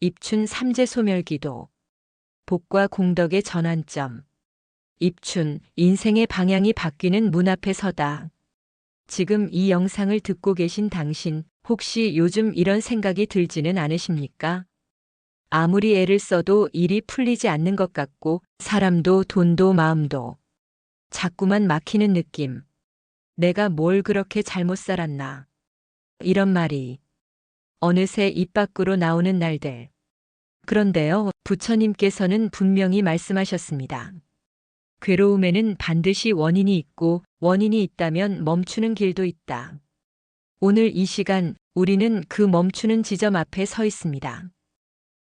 입춘 삼재 소멸기도. 복과 공덕의 전환점. 입춘, 인생의 방향이 바뀌는 문 앞에 서다. 지금 이 영상을 듣고 계신 당신, 혹시 요즘 이런 생각이 들지는 않으십니까? 아무리 애를 써도 일이 풀리지 않는 것 같고, 사람도 돈도 마음도 자꾸만 막히는 느낌. 내가 뭘 그렇게 잘못 살았나? 이런 말이 어느새 입 밖으로 나오는 날들. 그런데요, 부처님께서는 분명히 말씀하셨습니다. 괴로움에는 반드시 원인이 있고, 원인이 있다면 멈추는 길도 있다. 오늘 이 시간 우리는 그 멈추는 지점 앞에 서 있습니다.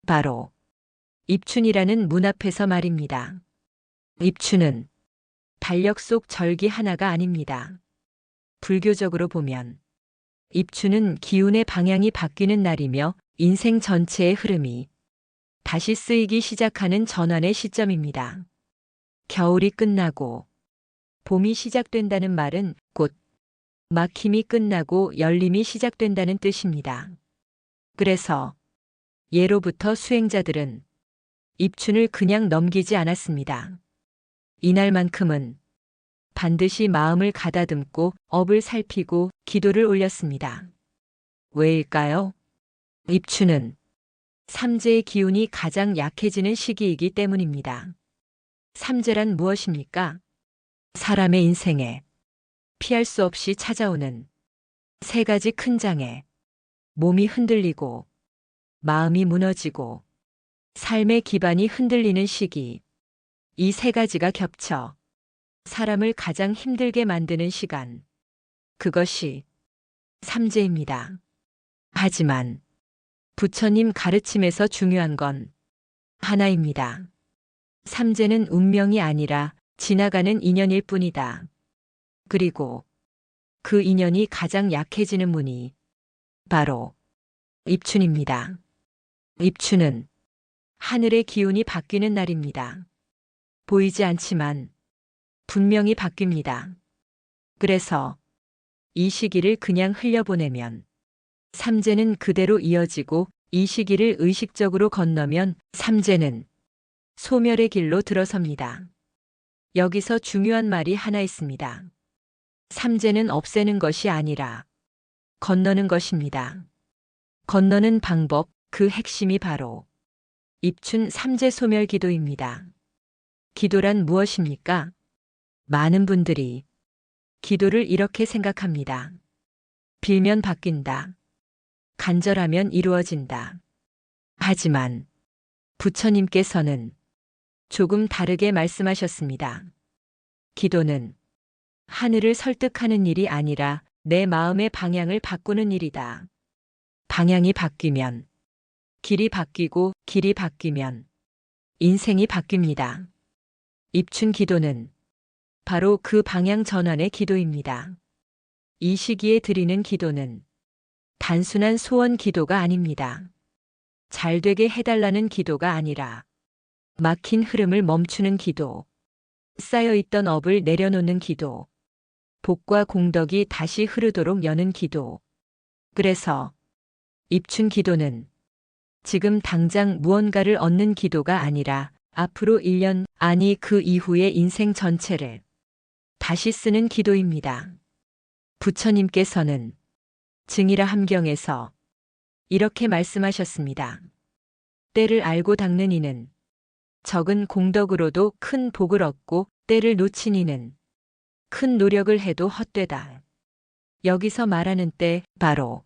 바로 입춘이라는 문 앞에서 말입니다. 입춘은 달력 속 절기 하나가 아닙니다. 불교적으로 보면 입춘은 기운의 방향이 바뀌는 날이며 인생 전체의 흐름이 다시 쓰이기 시작하는 전환의 시점입니다. 겨울이 끝나고 봄이 시작된다는 말은 곧 막힘이 끝나고 열림이 시작된다는 뜻입니다. 그래서 예로부터 수행자들은 입춘을 그냥 넘기지 않았습니다. 이날만큼은 반드시 마음을 가다듬고 업을 살피고 기도를 올렸습니다. 왜일까요? 입춘은 삼재의 기운이 가장 약해지는 시기이기 때문입니다. 삼재란 무엇입니까? 사람의 인생에 피할 수 없이 찾아오는 세 가지 큰 장애. 몸이 흔들리고, 마음이 무너지고, 삶의 기반이 흔들리는 시기. 이 세 가지가 겹쳐 사람을 가장 힘들게 만드는 시간. 그것이 삼재입니다. 하지만 부처님 가르침에서 중요한 건 하나입니다. 삼재는 운명이 아니라 지나가는 인연일 뿐이다. 그리고 그 인연이 가장 약해지는 문이 바로 입춘입니다. 입춘은 하늘의 기운이 바뀌는 날입니다. 보이지 않지만 분명히 바뀝니다. 그래서 이 시기를 그냥 흘려보내면 삼재는 그대로 이어지고, 이 시기를 의식적으로 건너면 삼재는 소멸의 길로 들어섭니다. 여기서 중요한 말이 하나 있습니다. 삼재는 없애는 것이 아니라 건너는 것입니다. 건너는 방법, 그 핵심이 바로 입춘 삼재 소멸 기도입니다. 기도란 무엇입니까? 많은 분들이 기도를 이렇게 생각합니다. 빌면 바뀐다. 간절하면 이루어진다. 하지만 부처님께서는 조금 다르게 말씀하셨습니다. 기도는 하늘을 설득하는 일이 아니라 내 마음의 방향을 바꾸는 일이다. 방향이 바뀌면 길이 바뀌고, 길이 바뀌면 인생이 바뀝니다. 입춘 기도는 바로 그 방향 전환의 기도입니다. 이 시기에 드리는 기도는 단순한 소원 기도가 아닙니다. 잘 되게 해달라는 기도가 아니라 막힌 흐름을 멈추는 기도, 쌓여있던 업을 내려놓는 기도, 복과 공덕이 다시 흐르도록 여는 기도. 그래서 입춘 기도는 지금 당장 무언가를 얻는 기도가 아니라 앞으로 1년, 아니 그 이후의 인생 전체를 다시 쓰는 기도입니다. 부처님께서는 증이라 함경에서 이렇게 말씀하셨습니다. 때를 알고 닦는 이는 적은 공덕으로도 큰 복을 얻고, 때를 놓친 이는 큰 노력을 해도 헛되다. 여기서 말하는 때 바로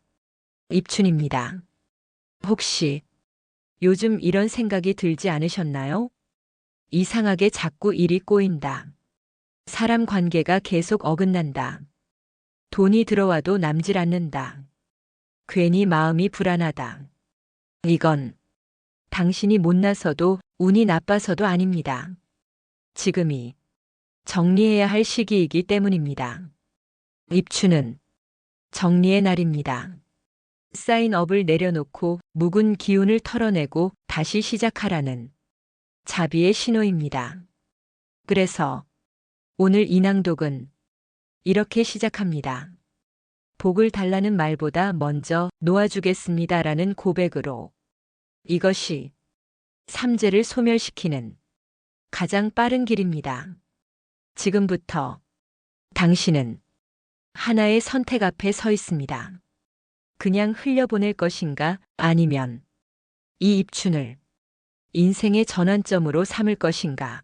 입춘입니다. 혹시 요즘 이런 생각이 들지 않으셨나요? 이상하게 자꾸 일이 꼬인다. 사람 관계가 계속 어긋난다. 돈이 들어와도 남질 않는다. 괜히 마음이 불안하다. 이건 당신이 못나서도, 운이 나빠서도 아닙니다. 지금이 정리해야 할 시기이기 때문입니다. 입춘은 정리의 날입니다. 쌓인 업을 내려놓고 묵은 기운을 털어내고 다시 시작하라는 자비의 신호입니다. 그래서 오늘 이 낭독은 이렇게 시작합니다. 복을 달라는 말보다 먼저 놓아주겠습니다라는 고백으로 이것이 삼재를 소멸시키는 가장 빠른 길입니다. 지금부터 당신은 하나의 선택 앞에 서 있습니다. 그냥 흘려보낼 것인가 아니면 이 입춘을 인생의 전환점으로 삼을 것인가.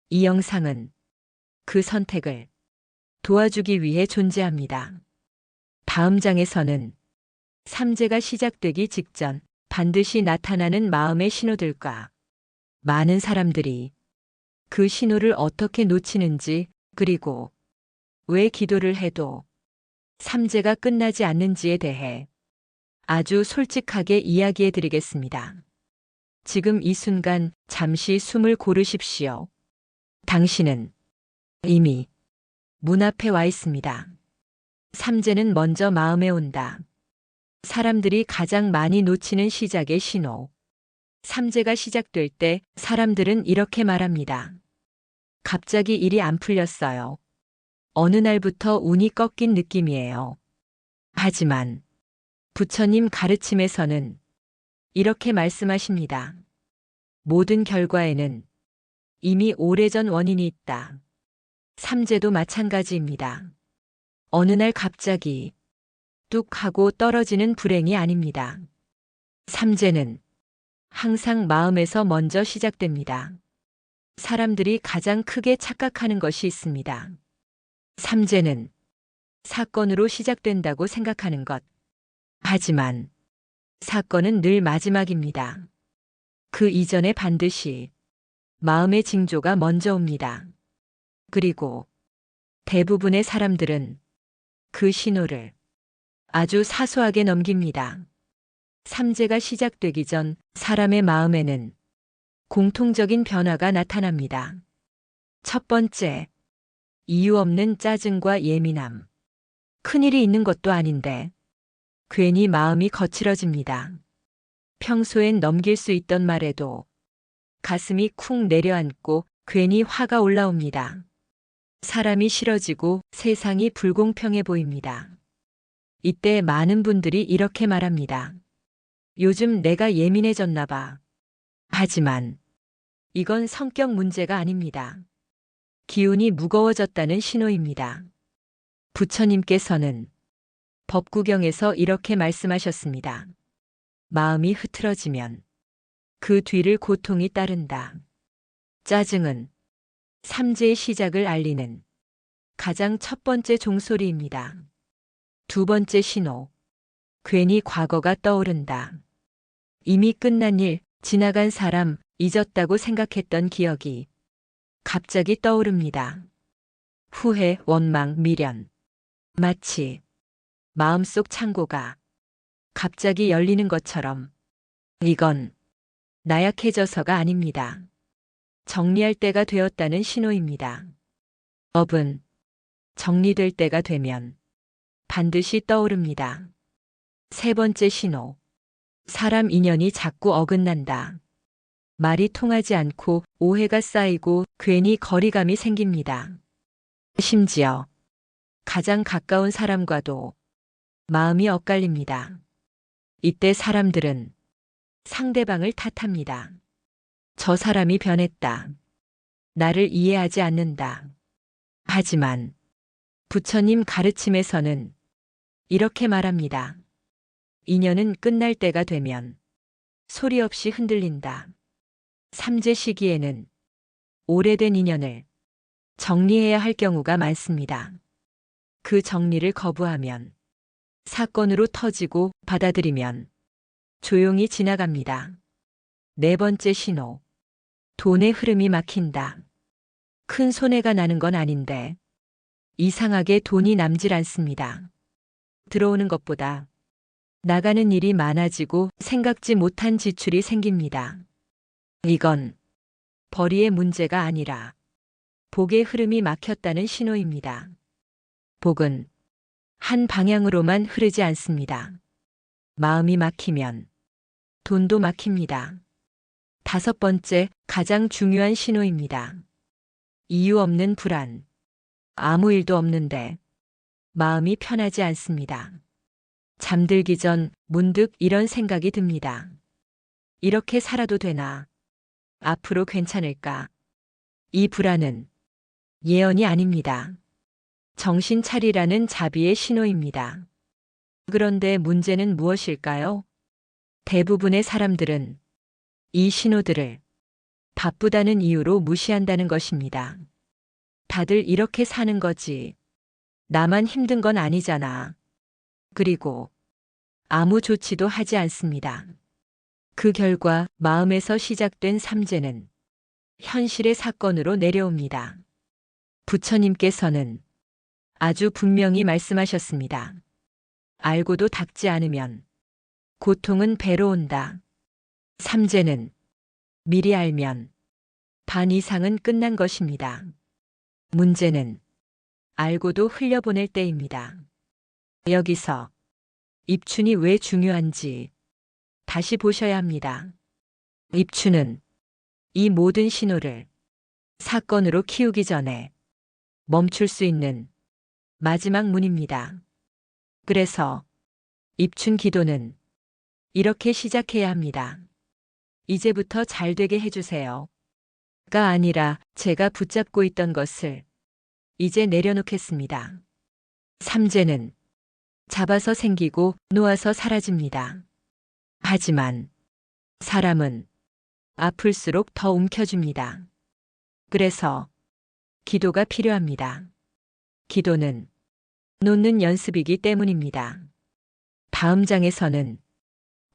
이 영상은 그 선택을 도와주기 위해 존재합니다. 다음 장에서는 삼재가 시작되기 직전 반드시 나타나는 마음의 신호들과 많은 사람들이 그 신호를 어떻게 놓치는지, 그리고 왜 기도를 해도 삼재가 끝나지 않는지에 대해 아주 솔직하게 이야기해 드리겠습니다. 지금 이 순간 잠시 숨을 고르십시오. 당신은 이미 문 앞에 와 있습니다. 삼재는 먼저 마음에 온다. 사람들이 가장 많이 놓치는 시작의 신호. 삼재가 시작될 때 사람들은 이렇게 말합니다. 갑자기 일이 안 풀렸어요. 어느 날부터 운이 꺾인 느낌이에요. 하지만 부처님 가르침에서는 이렇게 말씀하십니다. 모든 결과에는 이미 오래전 원인이 있다. 삼재도 마찬가지입니다. 어느 날 갑자기 뚝 하고 떨어지는 불행이 아닙니다. 삼재는 항상 마음에서 먼저 시작됩니다. 사람들이 가장 크게 착각하는 것이 있습니다. 삼재는 사건으로 시작된다고 생각하는 것. 하지만 사건은 늘 마지막입니다. 그 이전에 반드시 마음의 징조가 먼저 옵니다. 그리고 대부분의 사람들은 그 신호를 아주 사소하게 넘깁니다. 삼재가 시작되기 전 사람의 마음에는 공통적인 변화가 나타납니다. 첫 번째, 이유 없는 짜증과 예민함. 큰일이 있는 것도 아닌데 괜히 마음이 거칠어집니다. 평소엔 넘길 수 있던 말에도 가슴이 쿵 내려앉고 괜히 화가 올라옵니다. 사람이 싫어지고 세상이 불공평해 보입니다. 이때 많은 분들이 이렇게 말합니다. 요즘 내가 예민해졌나 봐. 하지만 이건 성격 문제가 아닙니다. 기운이 무거워졌다는 신호입니다. 부처님께서는 법구경에서 이렇게 말씀하셨습니다. 마음이 흐트러지면 그 뒤를 고통이 따른다. 짜증은 삼재의 시작을 알리는 가장 첫 번째 종소리입니다. 두 번째 신호. 괜히 과거가 떠오른다. 이미 끝난 일, 지나간 사람, 잊었다고 생각했던 기억이 갑자기 떠오릅니다. 후회, 원망, 미련. 마치 마음속 창고가 갑자기 열리는 것처럼. 이건 나약해져서가 아닙니다. 정리할 때가 되었다는 신호입니다. 업은 정리될 때가 되면 반드시 떠오릅니다. 세 번째 신호. 사람 인연이 자꾸 어긋난다. 말이 통하지 않고 오해가 쌓이고 괜히 거리감이 생깁니다. 심지어 가장 가까운 사람과도 마음이 엇갈립니다. 이때 사람들은 상대방을 탓합니다. 저 사람이 변했다. 나를 이해하지 않는다. 하지만 부처님 가르침에서는 이렇게 말합니다. 인연은 끝날 때가 되면 소리 없이 흔들린다. 삼재 시기에는 오래된 인연을 정리해야 할 경우가 많습니다. 그 정리를 거부하면 사건으로 터지고 받아들이면 조용히 지나갑니다. 네 번째 신호. 돈의 흐름이 막힌다. 큰 손해가 나는 건 아닌데 이상하게 돈이 남질 않습니다. 들어오는 것보다 나가는 일이 많아지고 생각지 못한 지출이 생깁니다. 이건 벌이의 문제가 아니라 복의 흐름이 막혔다는 신호입니다. 복은 한 방향으로만 흐르지 않습니다. 마음이 막히면 돈도 막힙니다. 다섯 번째, 가장 중요한 신호입니다. 이유 없는 불안. 아무 일도 없는데 마음이 편하지 않습니다. 잠들기 전 문득 이런 생각이 듭니다. 이렇게 살아도 되나? 앞으로 괜찮을까? 이 불안은 예언이 아닙니다. 정신 차리라는 자비의 신호입니다. 그런데 문제는 무엇일까요? 대부분의 사람들은 이 신호들을 바쁘다는 이유로 무시한다는 것입니다. 다들 이렇게 사는 거지. 나만 힘든 건 아니잖아. 그리고 아무 조치도 하지 않습니다. 그 결과 마음에서 시작된 삼재는 현실의 사건으로 내려옵니다. 부처님께서는 아주 분명히 말씀하셨습니다. 알고도 닦지 않으면 고통은 배로 온다. 삼재는 미리 알면 반 이상은 끝난 것입니다. 문제는 알고도 흘려보낼 때입니다. 여기서 입춘이 왜 중요한지 다시 보셔야 합니다. 입춘은 이 모든 신호를 사건으로 키우기 전에 멈출 수 있는 마지막 문입니다. 그래서 입춘 기도는 이렇게 시작해야 합니다. 이제부터 잘 되게 해주세요. 가 아니라 제가 붙잡고 있던 것을 이제 내려놓겠습니다. 삼재는 잡아서 생기고 놓아서 사라집니다. 하지만 사람은 아플수록 더 움켜줍니다. 그래서 기도가 필요합니다. 기도는 놓는 연습이기 때문입니다. 다음 장에서는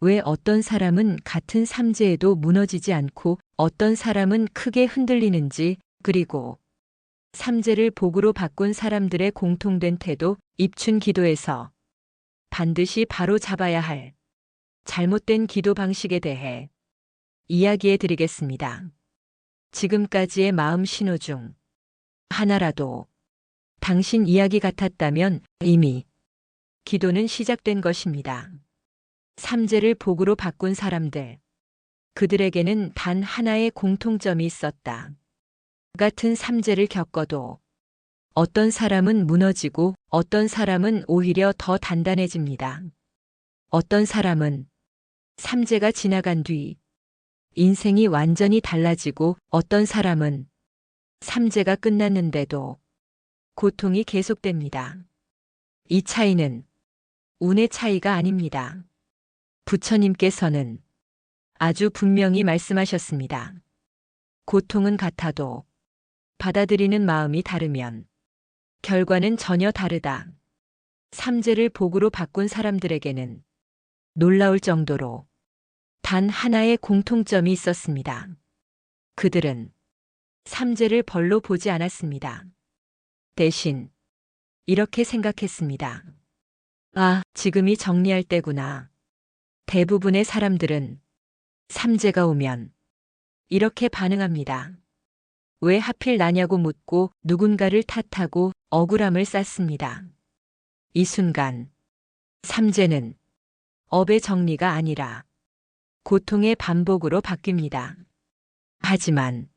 왜 어떤 사람은 같은 삼재에도 무너지지 않고 어떤 사람은 크게 흔들리는지, 그리고 삼재를 복으로 바꾼 사람들의 공통된 태도, 입춘 기도에서 반드시 바로 잡아야 할 잘못된 기도 방식에 대해 이야기해 드리겠습니다. 지금까지의 마음 신호 중 하나라도 당신 이야기 같았다면 이미 기도는 시작된 것입니다. 삼재를 복으로 바꾼 사람들, 그들에게는 단 하나의 공통점이 있었다. 같은 삼재를 겪어도 어떤 사람은 무너지고 어떤 사람은 오히려 더 단단해집니다. 어떤 사람은 삼재가 지나간 뒤 인생이 완전히 달라지고 어떤 사람은 삼재가 끝났는데도 고통이 계속됩니다. 이 차이는 운의 차이가 아닙니다. 부처님께서는 아주 분명히 말씀하셨습니다. 고통은 같아도 받아들이는 마음이 다르면 결과는 전혀 다르다. 삼재를 복으로 바꾼 사람들에게는 놀라울 정도로 단 하나의 공통점이 있었습니다. 그들은 삼재를 벌로 보지 않았습니다. 대신 이렇게 생각했습니다. 아, 지금이 정리할 때구나. 대부분의 사람들은 삼재가 오면 이렇게 반응합니다. 왜 하필 나냐고 묻고 누군가를 탓하고 억울함을 쌓습니다. 이 순간 삼재는 업의 정리가 아니라 고통의 반복으로 바뀝니다. 하지만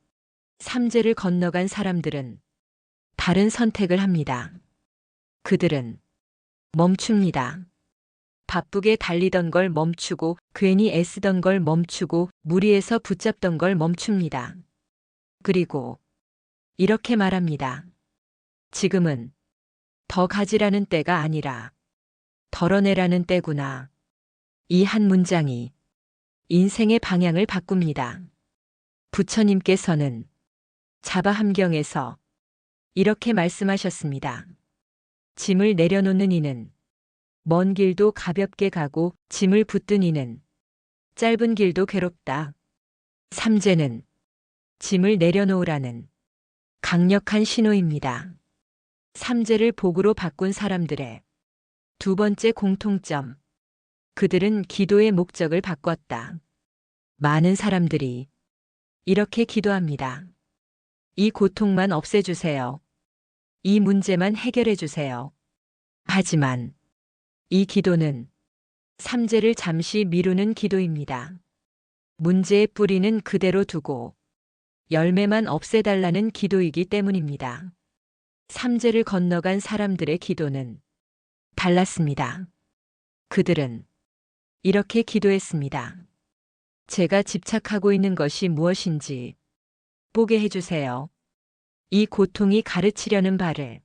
삼재를 건너간 사람들은 다른 선택을 합니다. 그들은 멈춥니다. 바쁘게 달리던 걸 멈추고 괜히 애쓰던 걸 멈추고 무리해서 붙잡던 걸 멈춥니다. 그리고 이렇게 말합니다. 지금은 더 가지라는 때가 아니라 덜어내라는 때구나. 이 한 문장이 인생의 방향을 바꿉니다. 부처님께서는 자바함경에서 이렇게 말씀하셨습니다. 짐을 내려놓는 이는 먼 길도 가볍게 가고 짐을 붙든 이는 짧은 길도 괴롭다. 삼재는 짐을 내려놓으라는 강력한 신호입니다. 삼재를 복으로 바꾼 사람들의 두 번째 공통점. 그들은 기도의 목적을 바꿨다. 많은 사람들이 이렇게 기도합니다. 이 고통만 없애주세요. 이 문제만 해결해 주세요. 하지만 이 기도는 삼재를 잠시 미루는 기도입니다. 문제의 뿌리는 그대로 두고 열매만 없애달라는 기도이기 때문입니다. 삼재를 건너간 사람들의 기도는 달랐습니다. 그들은 이렇게 기도했습니다. 제가 집착하고 있는 것이 무엇인지 보게 해주세요. 이 고통이 가르치려는 바를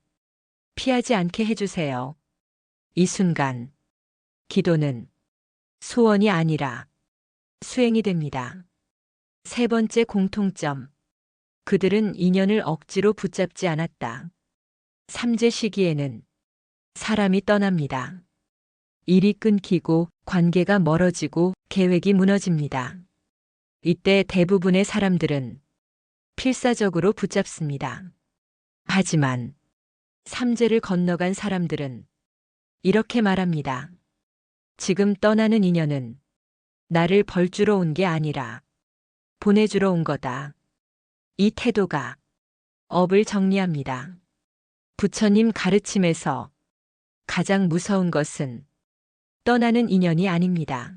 피하지 않게 해주세요. 이 순간 기도는 소원이 아니라 수행이 됩니다. 세 번째 공통점. 그들은 인연을 억지로 붙잡지 않았다. 삼재 시기에는 사람이 떠납니다. 일이 끊기고 관계가 멀어지고 계획이 무너집니다. 이때 대부분의 사람들은 필사적으로 붙잡습니다. 하지만 삼재를 건너간 사람들은 이렇게 말합니다. 지금 떠나는 인연은 나를 벌주러 온 게 아니라 보내주러 온 거다. 이 태도가 업을 정리합니다. 부처님 가르침에서 가장 무서운 것은 떠나는 인연이 아닙니다.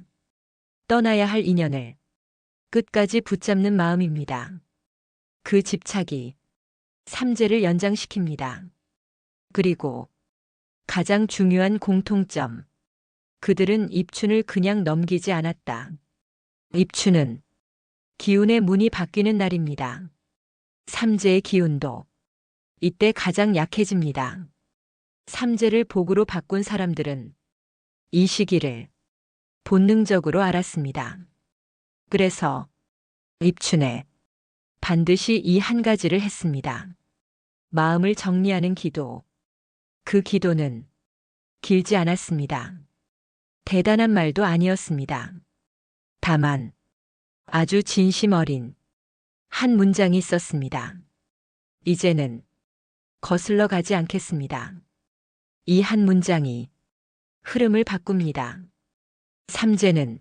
떠나야 할 인연을 끝까지 붙잡는 마음입니다. 그 집착이 삼재를 연장시킵니다. 그리고 가장 중요한 공통점. 그들은 입춘을 그냥 넘기지 않았다. 입춘은 기운의 문이 바뀌는 날입니다. 삼재의 기운도 이때 가장 약해집니다. 삼재를 복으로 바꾼 사람들은 이 시기를 본능적으로 알았습니다. 그래서 입춘에 반드시 이 한 가지를 했습니다. 마음을 정리하는 기도. 그 기도는 길지 않았습니다. 대단한 말도 아니었습니다. 다만 아주 진심 어린 한 문장이 있었습니다. 이제는 거슬러 가지 않겠습니다. 이 한 문장이 흐름을 바꿉니다. 삼재는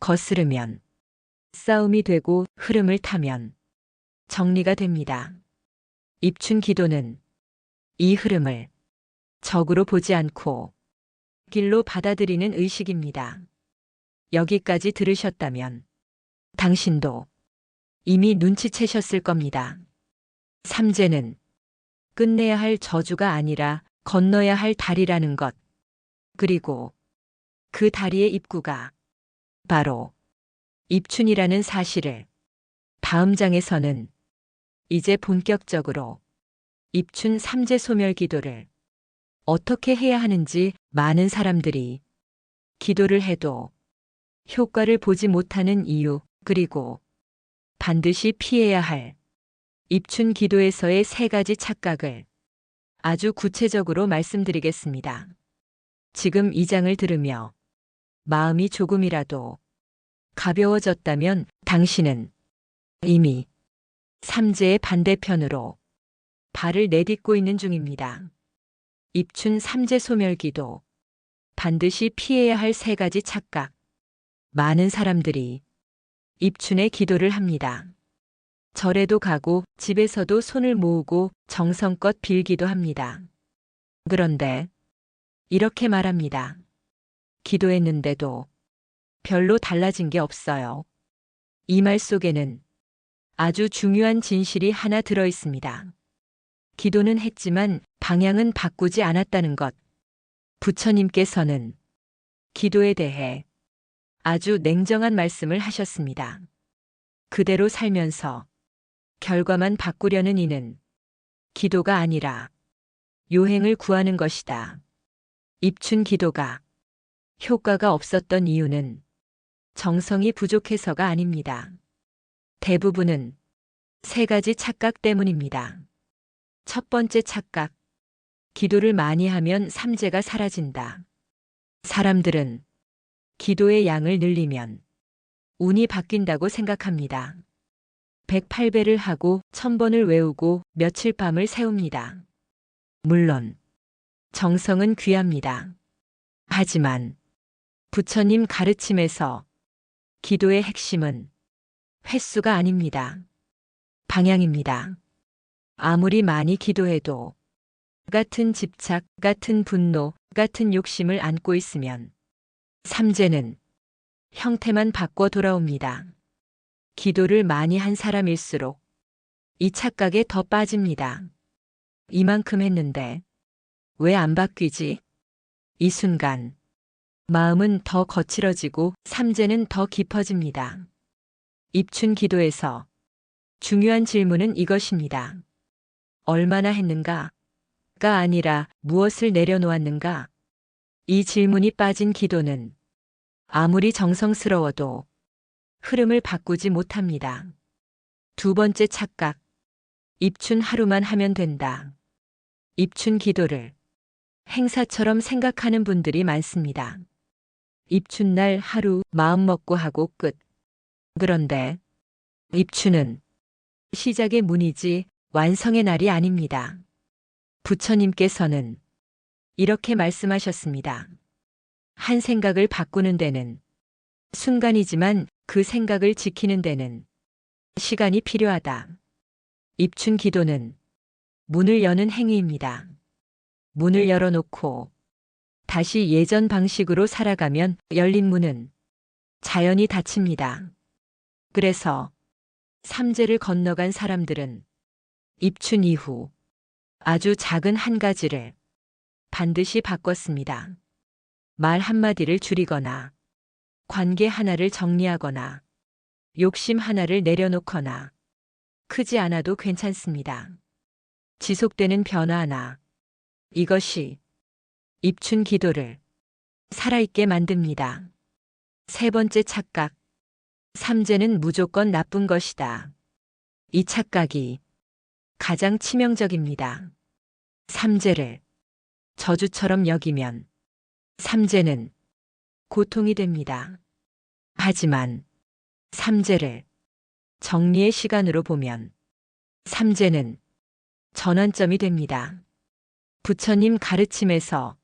거스르면 싸움이 되고 흐름을 타면 정리가 됩니다. 입춘 기도는 이 흐름을 적으로 보지 않고 길로 받아들이는 의식입니다. 여기까지 들으셨다면 당신도 이미 눈치채셨을 겁니다. 삼재는 끝내야 할 저주가 아니라 건너야 할 다리라는 것. 그리고 그 다리의 입구가 바로 입춘이라는 사실을 다음 장에서는 이제 본격적으로 입춘 삼재 소멸 기도를 어떻게 해야 하는지 많은 사람들이 기도를 해도 효과를 보지 못하는 이유, 그리고 반드시 피해야 할 입춘 기도에서의 세 가지 착각을 아주 구체적으로 말씀드리겠습니다. 지금 이 장을 들으며 마음이 조금이라도 가벼워졌다면 당신은 이미 삼재의 반대편으로 발을 내딛고 있는 중입니다. 입춘 삼재 소멸 기도. 반드시 피해야 할 세 가지 착각. 많은 사람들이 입춘에 기도를 합니다. 절에도 가고 집에서도 손을 모으고 정성껏 빌기도 합니다. 그런데 이렇게 말합니다. 기도했는데도 별로 달라진 게 없어요. 이 말 속에는 아주 중요한 진실이 하나 들어 있습니다. 기도는 했지만 방향은 바꾸지 않았다는 것. 부처님께서는 기도에 대해 아주 냉정한 말씀을 하셨습니다. 그대로 살면서 결과만 바꾸려는 이는 기도가 아니라 요행을 구하는 것이다. 입춘 기도가 효과가 없었던 이유는 정성이 부족해서가 아닙니다. 대부분은 세 가지 착각 때문입니다. 첫 번째 착각. 기도를 많이 하면 삼재가 사라진다. 사람들은 기도의 양을 늘리면 운이 바뀐다고 생각합니다. 108배를 하고 1000번을 외우고 며칠 밤을 새웁니다. 물론 정성은 귀합니다. 하지만 부처님 가르침에서 기도의 핵심은 횟수가 아닙니다. 방향입니다. 아무리 많이 기도해도 같은 집착, 같은 분노, 같은 욕심을 안고 있으면 삼재는 형태만 바꿔 돌아옵니다. 기도를 많이 한 사람일수록 이 착각에 더 빠집니다. 이만큼 했는데 왜 안 바뀌지? 이 순간 마음은 더 거칠어지고 삼재는 더 깊어집니다. 입춘 기도에서 중요한 질문은 이것입니다. 얼마나 했는가가 아니라 무엇을 내려놓았는가? 이 질문이 빠진 기도는 아무리 정성스러워도 흐름을 바꾸지 못합니다. 두 번째 착각. 입춘 하루만 하면 된다. 입춘 기도를 행사처럼 생각하는 분들이 많습니다. 입춘날 하루 마음 먹고 하고 끝. 그런데 입춘은 시작의 문이지 완성의 날이 아닙니다. 부처님께서는 이렇게 말씀하셨습니다. 한 생각을 바꾸는 데는 순간이지만 그 생각을 지키는 데는 시간이 필요하다. 입춘 기도는 문을 여는 행위입니다. 문을 열어놓고 다시 예전 방식으로 살아가면 열린 문은 자연히 닫힙니다. 그래서 삼재를 건너간 사람들은 입춘 이후 아주 작은 한 가지를 반드시 바꿨습니다. 말 한마디를 줄이거나 관계 하나를 정리하거나 욕심 하나를 내려놓거나 크지 않아도 괜찮습니다. 지속되는 변화 하나. 이것이 입춘 기도를 살아있게 만듭니다. 세 번째 착각. 삼재는 무조건 나쁜 것이다. 이 착각이 가장 치명적입니다. 삼재를 저주처럼 여기면 삼재는 고통이 됩니다. 하지만 삼재를 정리의 시간으로 보면 삼재는 전환점이 됩니다. 부처님 가르침에서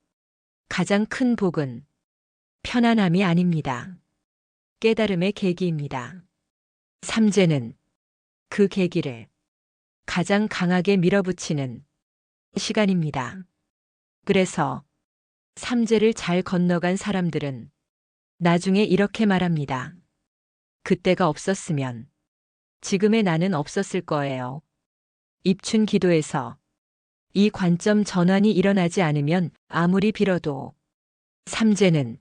가장 큰 복은 편안함이 아닙니다. 깨달음의 계기입니다. 삼재는 그 계기를 가장 강하게 밀어붙이는 시간입니다. 그래서 삼재를 잘 건너간 사람들은 나중에 이렇게 말합니다. 그때가 없었으면 지금의 나는 없었을 거예요. 입춘 기도에서 이 관점 전환이 일어나지 않으면 아무리 빌어도 삼재는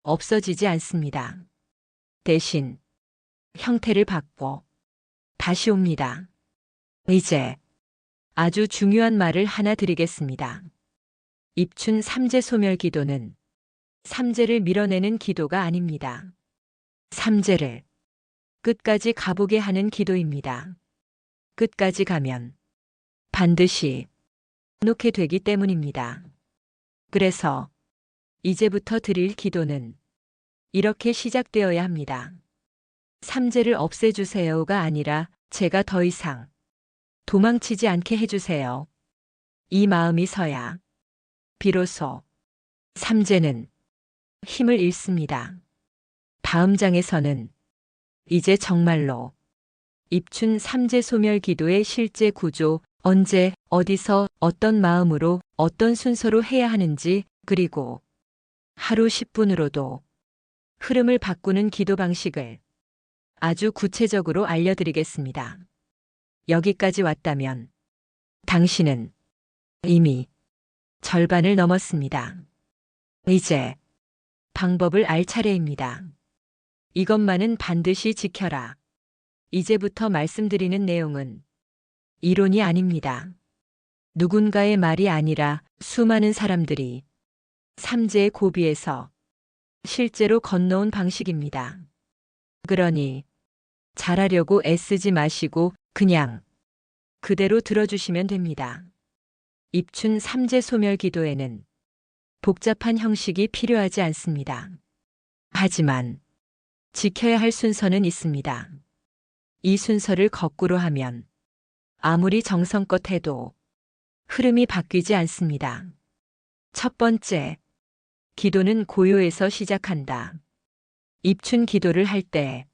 없어지지 않습니다. 대신 형태를 바꿔 다시 옵니다. 이제 아주 중요한 말을 하나 드리겠습니다. 입춘 삼재 소멸 기도는 삼재를 밀어내는 기도가 아닙니다. 삼재를 끝까지 가보게 하는 기도입니다. 끝까지 가면 반드시 놓게 되기 때문입니다. 그래서 이제부터 드릴 기도는 이렇게 시작되어야 합니다. 삼재를 없애주세요가 아니라 제가 더 이상 도망치지 않게 해주세요. 이 마음이 서야 비로소 삼재는 힘을 잃습니다. 다음 장에서는 이제 정말로 입춘 삼재 소멸 기도의 실제 구조, 언제, 어디서, 어떤 마음으로, 어떤 순서로 해야 하는지, 그리고 하루 10분으로도 흐름을 바꾸는 기도 방식을 아주 구체적으로 알려드리겠습니다. 여기까지 왔다면 당신은 이미 절반을 넘었습니다. 이제 방법을 알 차례입니다. 이것만은 반드시 지켜라. 이제부터 말씀드리는 내용은 이론이 아닙니다. 누군가의 말이 아니라 수많은 사람들이 삼재의 고비에서 실제로 건너온 방식입니다. 그러니 잘하려고 애쓰지 마시고 그냥 그대로 들어주시면 됩니다. 입춘 삼재 소멸 기도에는 복잡한 형식이 필요하지 않습니다. 하지만 지켜야 할 순서는 있습니다. 이 순서를 거꾸로 하면 아무리 정성껏 해도 흐름이 바뀌지 않습니다. 첫 번째, 기도는 고요에서 시작한다. 입춘 기도를 할 때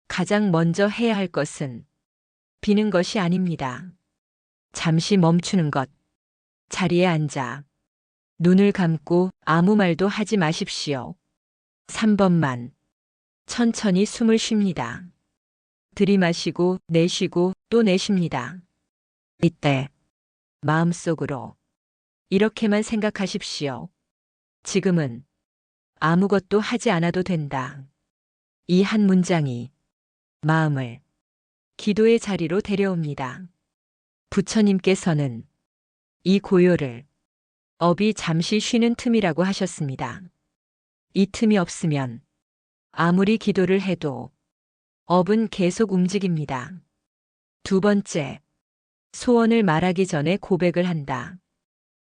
가장 먼저 해야 할 것은 비는 것이 아닙니다. 잠시 멈추는 것. 자리에 앉아 눈을 감고 아무 말도 하지 마십시오. 3번만 천천히 숨을 쉽니다. 들이마시고 내쉬고 또 내쉽니다. 이때 마음속으로 이렇게만 생각하십시오. 지금은 아무것도 하지 않아도 된다. 이 한 문장이 마음을 기도의 자리로 데려옵니다. 부처님께서는 이 고요를 업이 잠시 쉬는 틈이라고 하셨습니다. 이 틈이 없으면 아무리 기도를 해도 업은 계속 움직입니다. 두 번째, 소원을 말하기 전에 고백을 한다.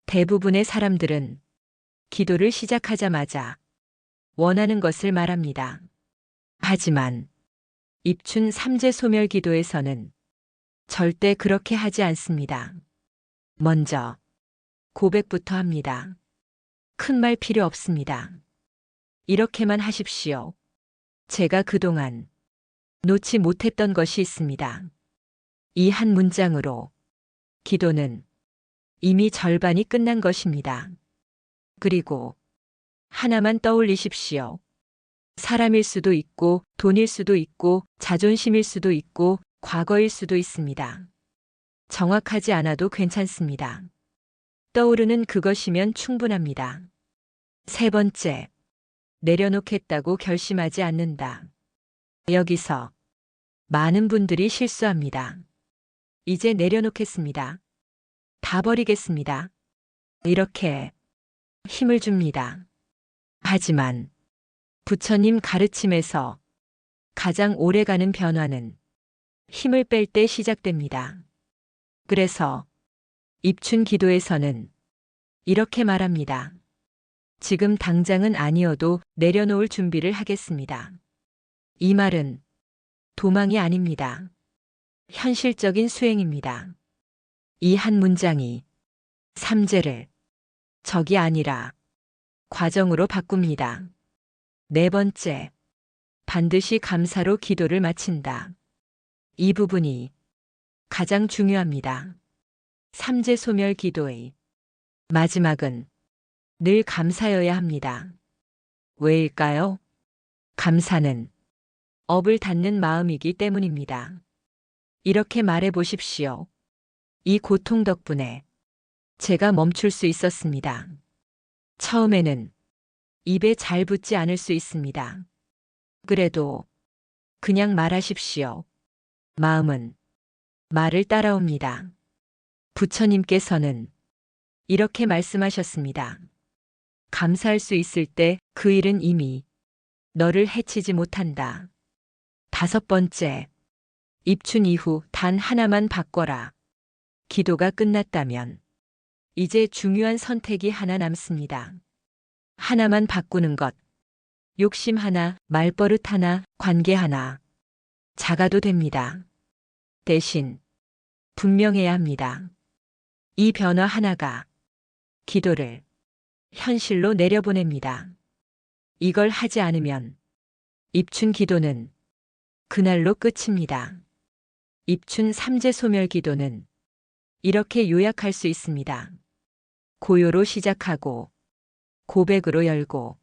대부분의 사람들은 기도를 시작하자마자 원하는 것을 말합니다. 하지만 입춘 삼재 소멸 기도에서는 절대 그렇게 하지 않습니다. 먼저 고백부터 합니다. 큰 말 필요 없습니다. 이렇게만 하십시오. 제가 그동안 놓지 못했던 것이 있습니다. 이 한 문장으로 기도는 이미 절반이 끝난 것입니다. 그리고 하나만 떠올리십시오. 사람일 수도 있고, 돈일 수도 있고, 자존심일 수도 있고, 과거일 수도 있습니다. 정확하지 않아도 괜찮습니다. 떠오르는 그것이면 충분합니다. 세 번째, 내려놓겠다고 결심하지 않는다. 여기서 많은 분들이 실수합니다. 이제 내려놓겠습니다. 다 버리겠습니다. 이렇게 힘을 줍니다. 하지만 부처님 가르침에서 가장 오래가는 변화는 힘을 뺄 때 시작됩니다. 그래서 입춘 기도에서는 이렇게 말합니다. 지금 당장은 아니어도 내려놓을 준비를 하겠습니다. 이 말은 도망이 아닙니다. 현실적인 수행입니다. 이 한 문장이 삼재를 적이 아니라 과정으로 바꿉니다. 네 번째, 반드시 감사로 기도를 마친다. 이 부분이 가장 중요합니다. 삼재 소멸 기도의 마지막은 늘 감사여야 합니다. 왜일까요? 감사는 업을 닫는 마음이기 때문입니다. 이렇게 말해 보십시오. 이 고통 덕분에 제가 멈출 수 있었습니다. 처음에는 입에 잘 붙지 않을 수 있습니다. 그래도 그냥 말하십시오. 마음은 말을 따라옵니다. 부처님께서는 이렇게 말씀하셨습니다. 감사할 수 있을 때 그 일은 이미 너를 해치지 못한다. 다섯 번째, 입춘 이후 단 하나만 바꿔라. 기도가 끝났다면 이제 중요한 선택이 하나 남습니다. 하나만 바꾸는 것. 욕심 하나, 말버릇 하나, 관계 하나. 작아도 됩니다. 대신 분명해야 합니다. 이 변화 하나가 기도를 현실로 내려보냅니다. 이걸 하지 않으면 입춘 기도는 그날로 끝입니다. 입춘 삼재 소멸 기도는 이렇게 요약할 수 있습니다. 고요로 시작하고, 고백으로 열고,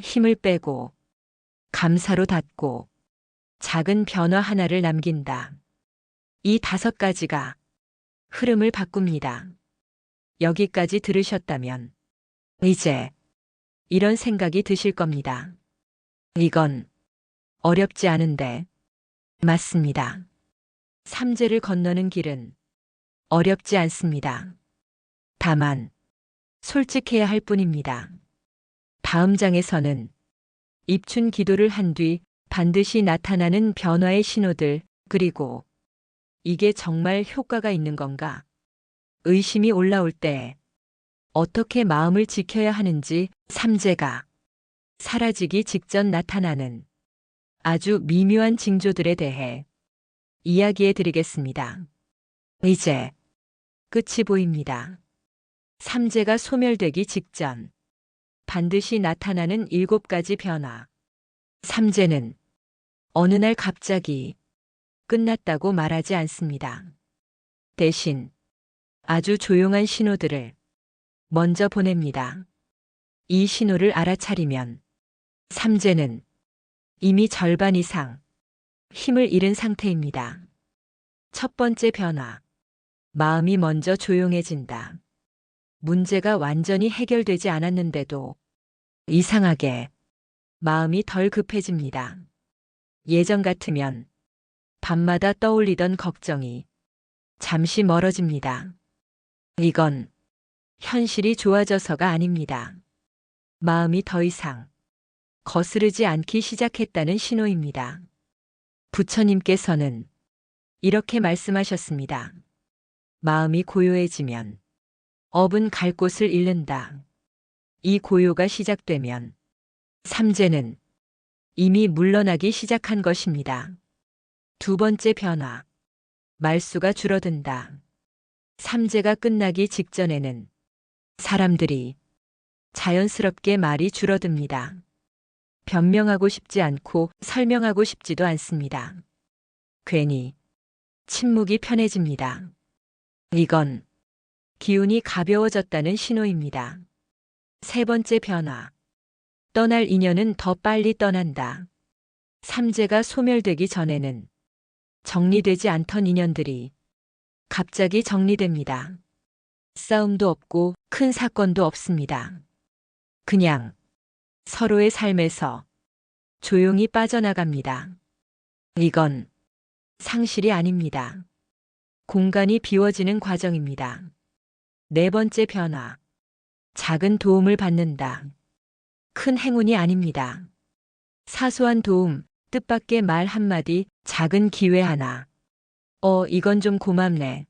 힘을 빼고, 감사로 닫고, 작은 변화 하나를 남긴다. 이 5가지가 흐름을 바꿉니다. 여기까지 들으셨다면 이제 이런 생각이 드실 겁니다. 이건 어렵지 않은데 맞습니다. 삼재를 건너는 길은 어렵지 않습니다. 다만 솔직해야 할 뿐입니다. 다음 장에서는 입춘 기도를 한 뒤 반드시 나타나는 변화의 신호들, 그리고 이게 정말 효과가 있는 건가? 의심이 올라올 때 어떻게 마음을 지켜야 하는지, 삼재가 사라지기 직전 나타나는 아주 미묘한 징조들에 대해 이야기해 드리겠습니다. 이제 끝이 보입니다. 삼재가 소멸되기 직전 반드시 나타나는 7가지 변화. 삼재는 어느 날 갑자기 끝났다고 말하지 않습니다. 대신 아주 조용한 신호들을 먼저 보냅니다. 이 신호를 알아차리면 삼재는 이미 절반 이상 힘을 잃은 상태입니다. 첫 번째 변화. 마음이 먼저 조용해진다. 문제가 완전히 해결되지 않았는데도 이상하게 마음이 덜 급해집니다. 예전 같으면 밤마다 떠올리던 걱정이 잠시 멀어집니다. 이건 현실이 좋아져서가 아닙니다. 마음이 더 이상 거스르지 않기 시작했다는 신호입니다. 부처님께서는 이렇게 말씀하셨습니다. 마음이 고요해지면 업은 갈 곳을 잃는다. 이 고요가 시작되면 삼재는 이미 물러나기 시작한 것입니다. 두 번째 변화. 말수가 줄어든다. 삼재가 끝나기 직전에는 사람들이 자연스럽게 말이 줄어듭니다. 변명하고 싶지 않고 설명하고 싶지도 않습니다. 괜히 침묵이 편해집니다. 이건 기운이 가벼워졌다는 신호입니다. 세 번째 변화. 떠날 인연은 더 빨리 떠난다. 삼재가 소멸되기 전에는 정리되지 않던 인연들이 갑자기 정리됩니다. 싸움도 없고 큰 사건도 없습니다. 그냥 서로의 삶에서 조용히 빠져나갑니다. 이건 상실이 아닙니다. 공간이 비워지는 과정입니다. 네 번째 변화. 작은 도움을 받는다. 큰 행운이 아닙니다. 사소한 도움, 뜻밖의 말 한마디, 작은 기회 하나. 이건 좀 고맙네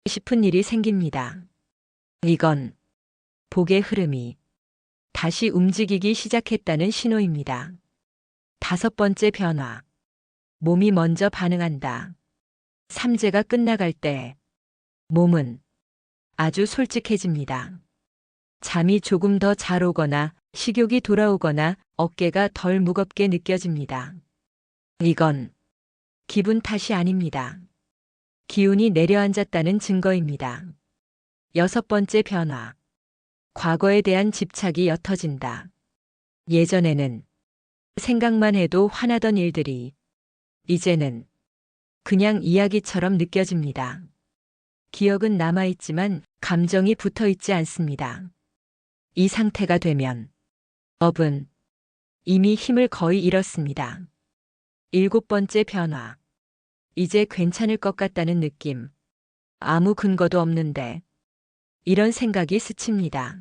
싶은 일이 생깁니다. 이건 복의 흐름이 다시 움직이기 시작했다는 신호입니다. 다섯 번째 변화. 몸이 먼저 반응한다. 삼재가 끝나갈 때 몸은 아주 솔직해집니다. 잠이 조금 더 잘 오거나 식욕이 돌아오거나 어깨가 덜 무겁게 느껴집니다. 이건 기분 탓이 아닙니다. 기운이 내려앉았다는 증거입니다. 여섯 번째 변화. 과거에 대한 집착이 옅어진다. 예전에는 생각만 해도 화나던 일들이 이제는 그냥 이야기처럼 느껴집니다. 기억은 남아있지만 감정이 붙어있지 않습니다. 이 상태가 되면 업은 이미 힘을 거의 잃었습니다. 일곱 번째 변화. 이제 괜찮을 것 같다는 느낌. 아무 근거도 없는데 이런 생각이 스칩니다.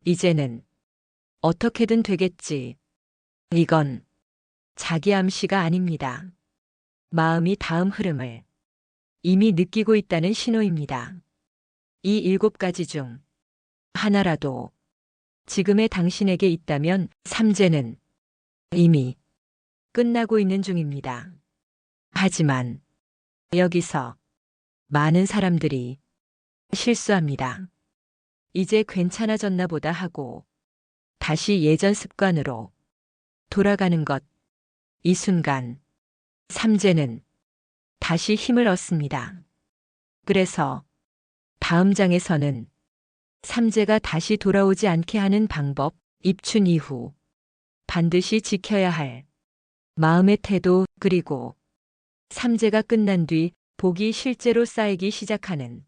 이제는 어떻게든 되겠지. 이건 자기 암시가 아닙니다. 마음이 다음 흐름을 이미 느끼고 있다는 신호입니다. 이 7가지 중 하나라도 지금의 당신에게 있다면 삼재는 이미 끝나고 있는 중입니다. 하지만 여기서 많은 사람들이 실수합니다. 이제 괜찮아졌나 보다 하고 다시 예전 습관으로 돌아가는 것. 이 순간 삼재는 다시 힘을 얻습니다. 그래서 다음 장에서는 삼재가 다시 돌아오지 않게 하는 방법, 입춘 이후 반드시 지켜야 할 마음의 태도, 그리고 삼재가 끝난 뒤 복이 실제로 쌓이기 시작하는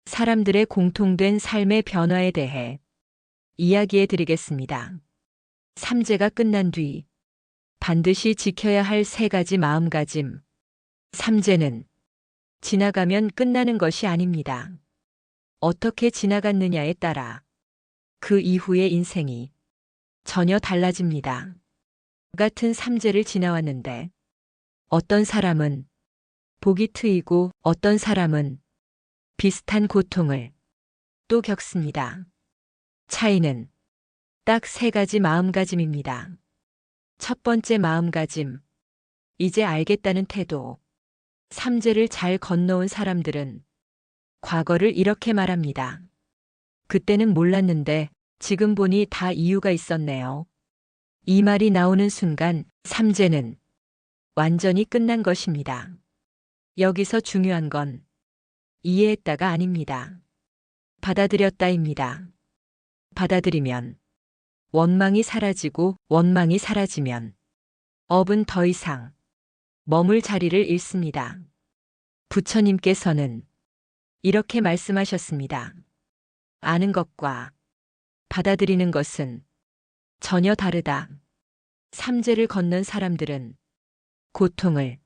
사람들의 공통된 삶의 변화에 대해 이야기해 드리겠습니다. 삼재가 끝난 뒤 반드시 지켜야 할 3가지 마음가짐. 삼재는 지나가면 끝나는 것이 아닙니다. 어떻게 지나갔느냐에 따라 그 이후의 인생이 전혀 달라집니다. 같은 삼재를 지나왔는데 어떤 사람은 복이 트이고 어떤 사람은 비슷한 고통을 또 겪습니다. 차이는 딱 3가지 마음가짐입니다. 첫 번째 마음가짐. 이제 알겠다는 태도. 삼재를 잘 건너온 사람들은 과거를 이렇게 말합니다. 그때는 몰랐는데 지금 보니 다 이유가 있었네요. 이 말이 나오는 순간 삼재는 완전히 끝난 것입니다. 여기서 중요한 건 이해했다가 아닙니다. 받아들였다입니다. 받아들이면 원망이 사라지고 원망이 사라지면 업은 더 이상 머물 자리를 잃습니다. 부처님께서는 이렇게 말씀하셨습니다. 아는 것과 받아들이는 것은 전혀 다르다. 삼재를 건넌 사람들은 고통을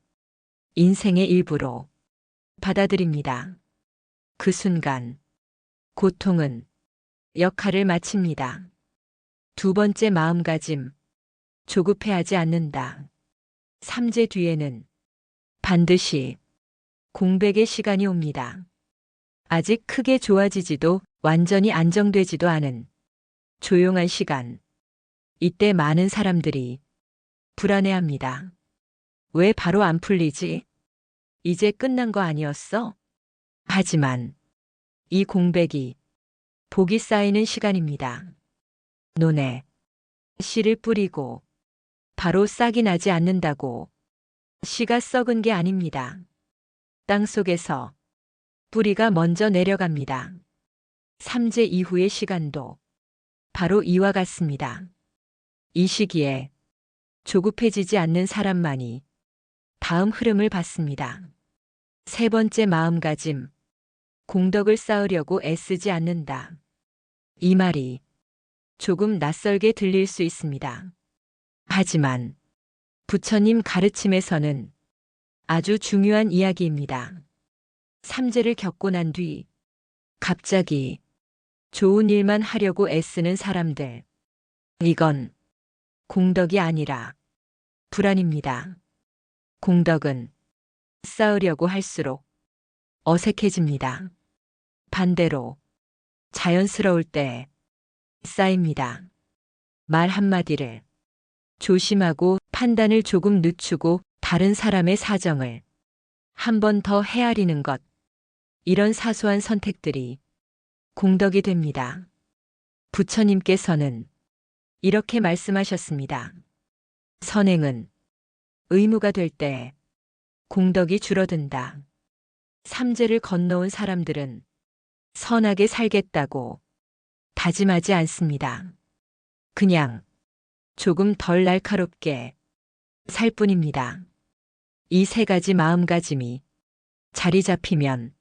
인생의 일부로 받아들입니다. 그 순간 고통은 역할을 마칩니다. 두 번째 마음가짐, 조급해하지 않는다. 삼재 뒤에는 반드시 공백의 시간이 옵니다. 아직 크게 좋아지지도 완전히 안정되지도 않은 조용한 시간. 이때 많은 사람들이 불안해합니다. 왜 바로 안 풀리지? 이제 끝난 거 아니었어? 하지만 이 공백이 복이 쌓이는 시간입니다. 논에 씨를 뿌리고 바로 싹이 나지 않는다고 씨가 썩은 게 아닙니다. 땅 속에서 뿌리가 먼저 내려갑니다. 삼재 이후의 시간도 바로 이와 같습니다. 이 시기에 조급해지지 않는 사람만이 다음 흐름을 받습니다. 세 번째 마음가짐, 공덕을 쌓으려고 애쓰지 않는다. 이 말이 조금 낯설게 들릴 수 있습니다. 하지만 부처님 가르침에서는 아주 중요한 이야기입니다. 삼재를 겪고 난 뒤 갑자기 좋은 일만 하려고 애쓰는 사람들. 이건 공덕이 아니라 불안입니다. 공덕은 쌓으려고 할수록 어색해집니다. 반대로 자연스러울 때 쌓입니다. 말 한마디를 조심하고 판단을 조금 늦추고 다른 사람의 사정을 한 번 더 헤아리는 것. 이런 사소한 선택들이 공덕이 됩니다. 부처님께서는 이렇게 말씀하셨습니다. 선행은 의무가 될 때 공덕이 줄어든다. 삼재를 건너온 사람들은 선하게 살겠다고 다짐하지 않습니다. 그냥 조금 덜 날카롭게 살 뿐입니다. 이 세 가지 마음가짐이 자리 잡히면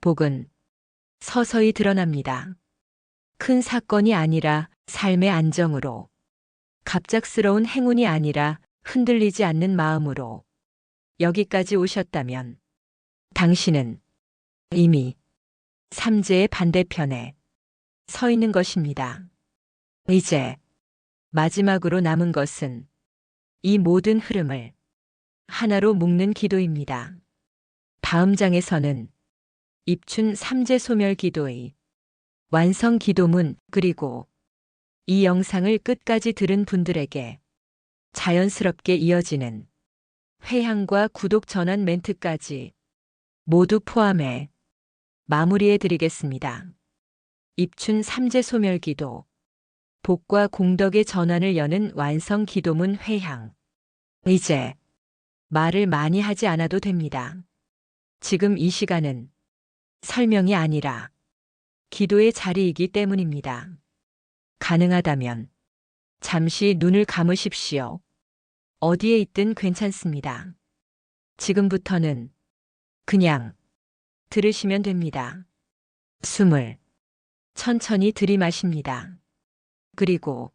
복은 서서히 드러납니다. 큰 사건이 아니라 삶의 안정으로, 갑작스러운 행운이 아니라 흔들리지 않는 마음으로 여기까지 오셨다면 당신은 이미 삼재의 반대편에 서 있는 것입니다. 이제 마지막으로 남은 것은 이 모든 흐름을 하나로 묶는 기도입니다. 다음 장에서는 입춘 삼재 소멸 기도의 완성 기도문, 그리고 이 영상을 끝까지 들은 분들에게 자연스럽게 이어지는 회향과 구독 전환 멘트까지 모두 포함해 마무리해 드리겠습니다. 입춘 삼재 소멸 기도, 복과 공덕의 전환을 여는 완성 기도문 회향. 이제 말을 많이 하지 않아도 됩니다. 지금 이 시간은 설명이 아니라 기도의 자리이기 때문입니다. 가능하다면 잠시 눈을 감으십시오. 어디에 있든 괜찮습니다. 지금부터는 그냥 들으시면 됩니다. 숨을 천천히 들이마십니다. 그리고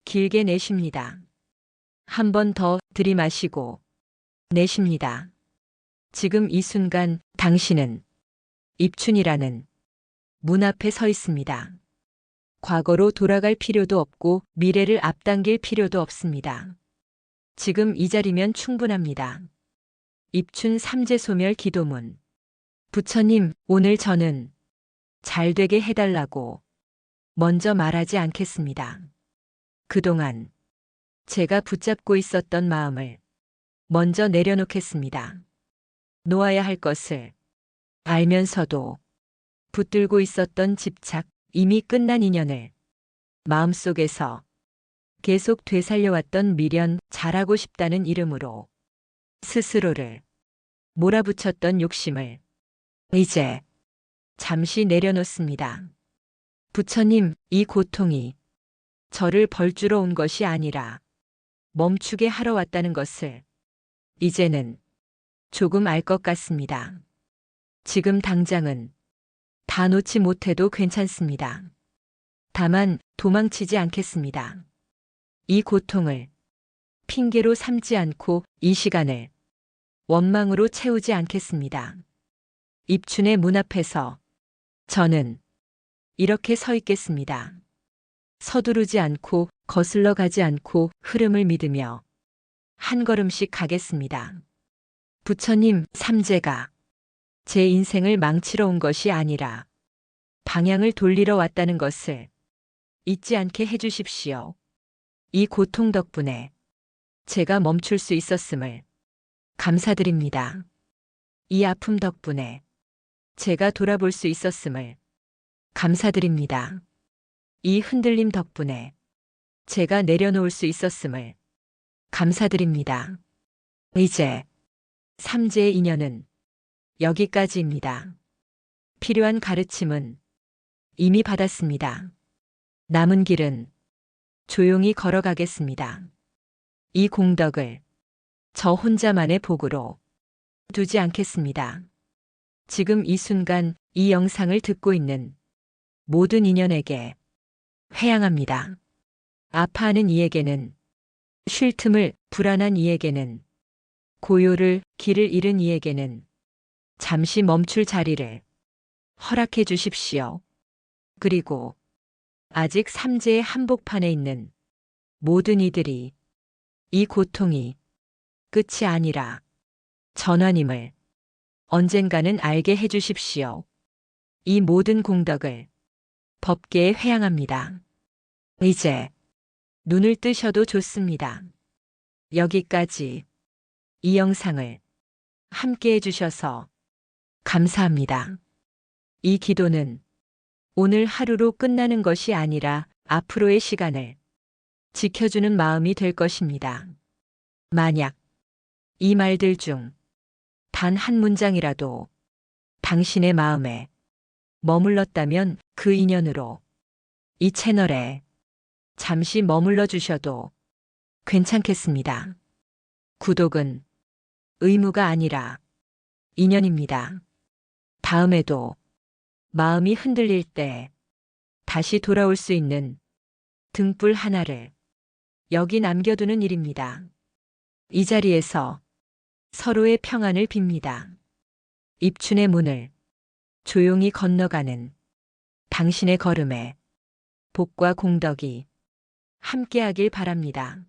길게 내쉽니다. 한 번 더 들이마시고 내쉽니다. 지금 이 순간 당신은 입춘이라는 문 앞에 서 있습니다. 과거로 돌아갈 필요도 없고 미래를 앞당길 필요도 없습니다. 지금 이 자리면 충분합니다. 입춘 삼재 소멸 기도문. 부처님, 오늘 저는 잘 되게 해달라고 먼저 말하지 않겠습니다. 그동안 제가 붙잡고 있었던 마음을 먼저 내려놓겠습니다. 놓아야 할 것을 알면서도 붙들고 있었던 집착, 이미 끝난 인연을 마음속에서 계속 되살려왔던 미련, 잘하고 싶다는 이름으로 스스로를 몰아붙였던 욕심을 이제 잠시 내려놓습니다. 부처님, 이 고통이 저를 벌주러 온 것이 아니라 멈추게 하러 왔다는 것을 이제는 조금 알 것 같습니다. 지금 당장은 다 놓지 못해도 괜찮습니다. 다만 도망치지 않겠습니다. 이 고통을 핑계로 삼지 않고 이 시간을 원망으로 채우지 않겠습니다. 입춘의 문 앞에서 저는 이렇게 서 있겠습니다. 서두르지 않고 거슬러 가지 않고 흐름을 믿으며 한 걸음씩 가겠습니다. 부처님, 삼재가 제 인생을 망치러 온 것이 아니라 방향을 돌리러 왔다는 것을 잊지 않게 해주십시오. 이 고통 덕분에 제가 멈출 수 있었음을 감사드립니다. 이 아픔 덕분에 제가 돌아볼 수 있었음을 감사드립니다. 이 흔들림 덕분에 제가 내려놓을 수 있었음을 감사드립니다. 이제 삼재의 인연은 여기까지입니다. 필요한 가르침은 이미 받았습니다. 남은 길은 조용히 걸어가겠습니다. 이 공덕을 저 혼자만의 복으로 두지 않겠습니다. 지금 이 순간 이 영상을 듣고 있는 모든 인연에게 회양합니다. 아파하는 이에게는 쉴 틈을, 불안한 이에게는 고요를, 길을 잃은 이에게는 잠시 멈출 자리를 허락해 주십시오. 그리고 아직 삼재의 한복판에 있는 모든 이들이 이 고통이 끝이 아니라 전환임을 언젠가는 알게 해 주십시오. 이 모든 공덕을 법계에 회양합니다. 이제 눈을 뜨셔도 좋습니다. 여기까지 이 영상을 함께 해주셔서 감사합니다. 이 기도는 오늘 하루로 끝나는 것이 아니라 앞으로의 시간을 지켜주는 마음이 될 것입니다. 만약 이 말들 중 단 한 문장이라도 당신의 마음에 머물렀다면 그 인연으로 이 채널에 잠시 머물러 주셔도 괜찮겠습니다. 구독은 의무가 아니라 인연입니다. 다음에도 마음이 흔들릴 때 다시 돌아올 수 있는 등불 하나를 여기 남겨두는 일입니다. 이 자리에서 서로의 평안을 빕니다. 입춘의 문을 조용히 건너가는 당신의 걸음에 복과 공덕이 함께하길 바랍니다.